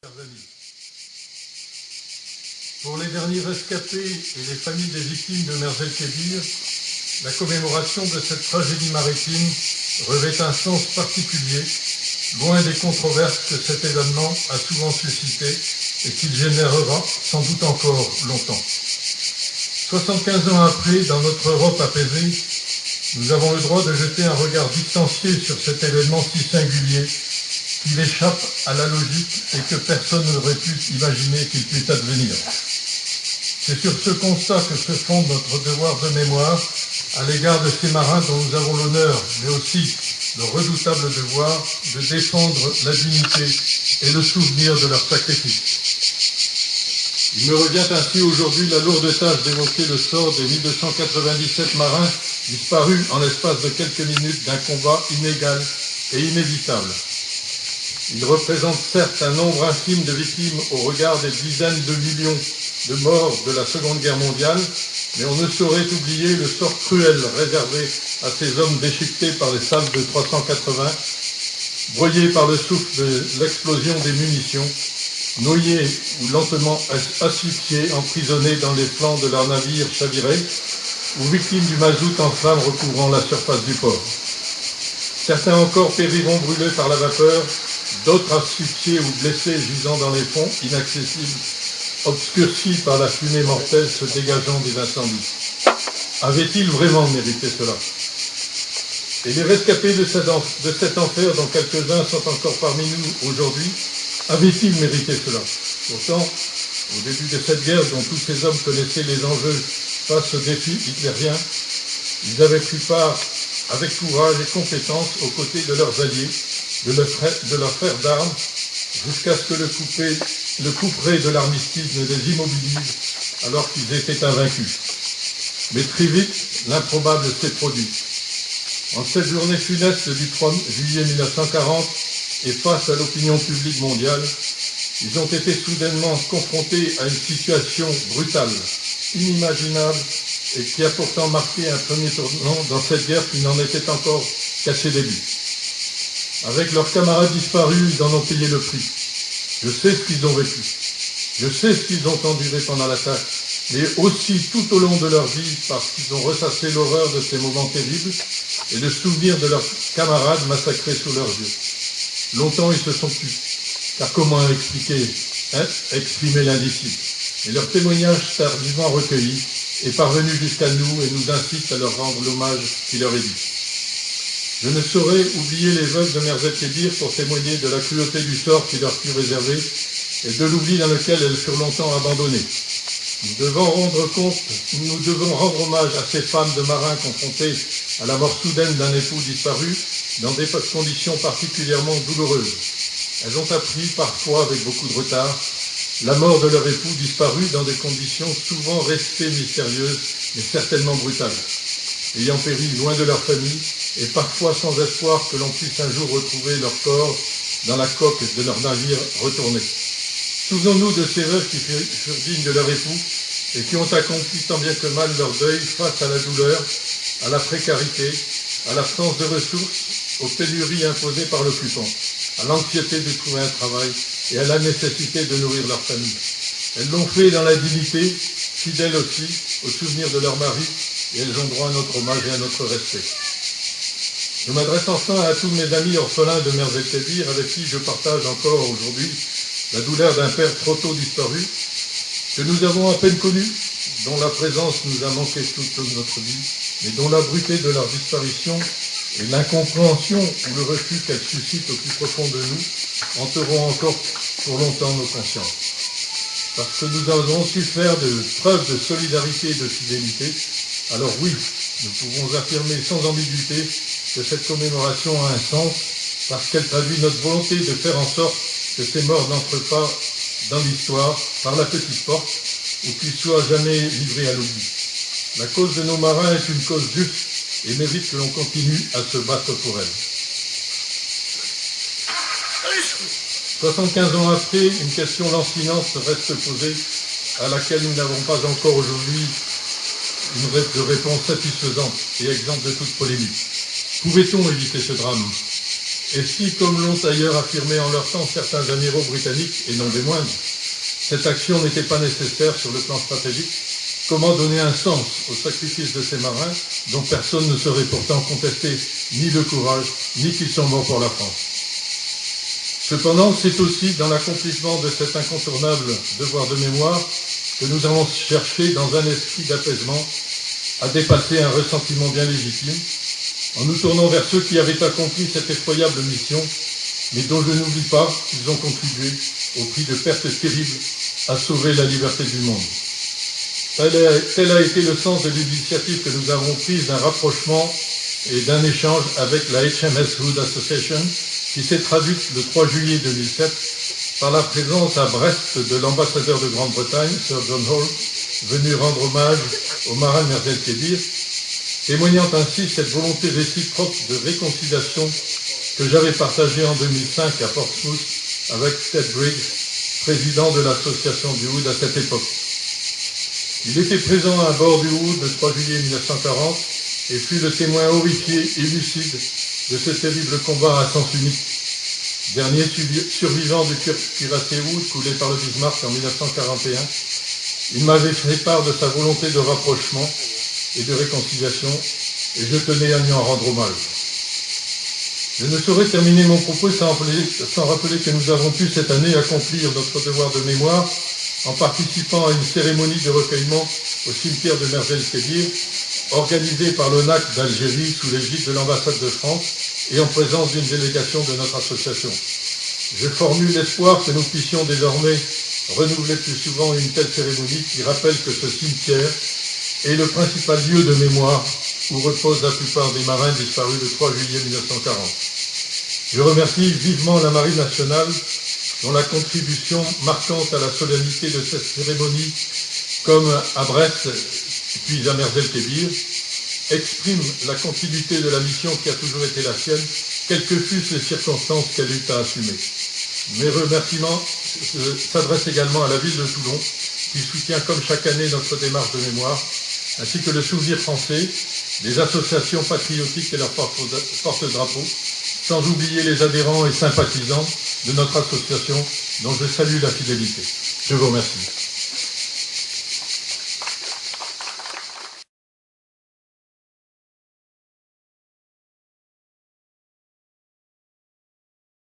Chers amis, pour les derniers rescapés et les familles des victimes de Merz el-Kébir, la commémoration de cette tragédie maritime revêt un sens particulier, loin des controverses que cet événement a souvent suscité et qu'il générera sans doute encore longtemps. 75 ans après, dans notre Europe apaisée, nous avons le droit de jeter un regard distancié sur cet événement si singulier qu'il échappe à la logique et que personne n'aurait pu imaginer qu'il puisse advenir. C'est sur ce constat que se fonde notre devoir de mémoire à l'égard de ces marins dont nous avons l'honneur, mais aussi le redoutable devoir de défendre la dignité et le souvenir de leur sacrifice. Il me revient ainsi aujourd'hui la lourde tâche d'évoquer le sort des 1297 marins disparus en l'espace de quelques minutes d'un combat inégal et inévitable. Il représente certes un nombre infime de victimes au regard des dizaines de millions de morts de la Seconde Guerre mondiale, mais on ne saurait oublier le sort cruel réservé à ces hommes déchiquetés par les salves de 380, broyés par le souffle de l'explosion des munitions, noyés ou lentement asphyxiés, emprisonnés dans les flancs de leurs navires chavirés, ou victimes du mazout en flammes recouvrant la surface du port. Certains encore périront brûlés par la vapeur, d'autres asphyxiés ou blessés gisant dans les fonds inaccessibles, obscurcis par la fumée mortelle se dégageant des incendies. Avait-il vraiment mérité cela? Et les rescapés de cet enfer, dont quelques-uns sont encore parmi nous aujourd'hui, avaient-ils mérité cela? Pourtant, au début de cette guerre dont tous ces hommes connaissaient les enjeux face au défi hitlérien, ils avaient pris part avec courage et compétence aux côtés de leurs alliés, de leurs frères d'armes, jusqu'à ce que le couperet de l'armistice ne les immobilise alors qu'ils étaient invaincus. Mais très vite, l'improbable s'est produit. En cette journée funeste du 3 juillet 1940, et face à l'opinion publique mondiale, ils ont été soudainement confrontés à une situation brutale, inimaginable, et qui a pourtant marqué un premier tournant dans cette guerre qui n'en était encore qu'à ses débuts. Avec leurs camarades disparus, ils en ont payé le prix. Je sais ce qu'ils ont vécu. Je sais ce qu'ils ont enduré pendant l'attaque, mais aussi tout au long de leur vie, parce qu'ils ont ressassé l'horreur de ces moments terribles et le souvenir de leurs camarades massacrés sous leurs yeux. Longtemps, ils se sont tus. Car comment exprimer l'indicible? Et leur témoignage tardivement recueilli est parvenu jusqu'à nous et nous incite à leur rendre l'hommage qui leur est dû. Je ne saurais oublier les veuves de Merz el-Kébir pour témoigner de la cruauté du sort qui leur fut réservé et de l'oubli dans lequel elles furent longtemps abandonnées. Nous devons rendre hommage à ces femmes de marins confrontées à la mort soudaine d'un époux disparu dans des conditions particulièrement douloureuses. Elles ont appris, parfois avec beaucoup de retard, la mort de leur époux disparu dans des conditions souvent restées mystérieuses, mais certainement brutales, ayant péri loin de leur famille et parfois sans espoir que l'on puisse un jour retrouver leur corps dans la coque de leur navire retourné. Souvenons-nous de ces veuves qui furent dignes de leur époux et qui ont accompli tant bien que mal leur deuil face à la douleur, à la précarité, à l'absence de ressources, aux pénuries imposées par l'occupant, à l'anxiété de trouver un travail et à la nécessité de nourrir leur famille. Elles l'ont fait dans la dignité, fidèles aussi au souvenir de leur mari, et elles ont droit à notre hommage et à notre respect. Je m'adresse enfin à tous mes amis orphelins de Merz el-Kébir avec qui je partage encore aujourd'hui la douleur d'un père trop tôt disparu, que nous avons à peine connu, dont la présence nous a manqué toute notre vie, mais dont la brutalité de leur disparition et l'incompréhension ou le refus qu'elle suscite au plus profond de nous hanteront encore pour longtemps nos consciences. Parce que nous avons su faire de preuves de solidarité et de fidélité, alors oui, nous pouvons affirmer sans ambiguïté que cette commémoration a un sens, parce qu'elle traduit notre volonté de faire en sorte que ces morts n'entrent pas dans l'histoire par la petite porte, ou qu'ils soient jamais livrés à l'oubli. La cause de nos marins est une cause juste et mérite que l'on continue à se battre pour elle. 75 ans après, une question lancinante reste posée, à laquelle nous n'avons pas encore aujourd'hui une réponse satisfaisante et exempte de toute polémique. Pouvait-on éviter ce drame? Et si, comme l'ont ailleurs affirmé en leur temps certains amiraux britanniques, et non des moindres, cette action n'était pas nécessaire sur le plan stratégique, comment donner un sens au sacrifice de ces marins dont personne ne saurait pourtant contester ni le courage, ni qu'ils sont morts pour la France? Cependant, c'est aussi dans l'accomplissement de cet incontournable devoir de mémoire que nous avons cherché, dans un esprit d'apaisement, à dépasser un ressentiment bien légitime, en nous tournant vers ceux qui avaient accompli cette effroyable mission, mais dont je n'oublie pas qu'ils ont contribué, au prix de pertes terribles, à sauver la liberté du monde. Tel a été le sens de l'initiative que nous avons prise d'un rapprochement et d'un échange avec la HMS Hood Association, qui s'est traduite le 3 juillet 2007 par la présence à Brest de l'ambassadeur de Grande-Bretagne, Sir John Hall, venu rendre hommage au marin Merzel Kébir, témoignant ainsi cette volonté réciproque de réconciliation que j'avais partagée en 2005 à Portsmouth avec Ted Briggs, président de l'association du Hood à cette époque. Il était présent à bord du Hood le 3 juillet 1940 et fut le témoin horrifié et lucide de ce terrible combat à sens unique. Dernier survivant du cuirassé Hood coulé par le Bismarck en 1941, il m'avait fait part de sa volonté de rapprochement et de réconciliation, et je tenais à lui en rendre hommage. Je ne saurais terminer mon propos sans rappeler que nous avons pu cette année accomplir notre devoir de mémoire en participant à une cérémonie de recueillement au cimetière de Merzel Kébir, organisée par l'ONAC d'Algérie sous l'égide de l'ambassade de France et en présence d'une délégation de notre association. Je formule l'espoir que nous puissions désormais renouveler plus souvent une telle cérémonie qui rappelle que ce cimetière est le principal lieu de mémoire où reposent la plupart des marins disparus le 3 juillet 1940. Je remercie vivement la Marine nationale dont la contribution marquante à la solennité de cette cérémonie, comme à Brest puis à Merzel Kébir, exprime la continuité de la mission qui a toujours été la sienne, quelles que fussent les circonstances qu'elle eut à assumer. Mes remerciements s'adressent également à la ville de Toulon, qui soutient comme chaque année notre démarche de mémoire, ainsi que le Souvenir français, les associations patriotiques et leurs porte-drapeaux, sans oublier les adhérents et sympathisants de notre association, dont je salue la fidélité. Je vous remercie.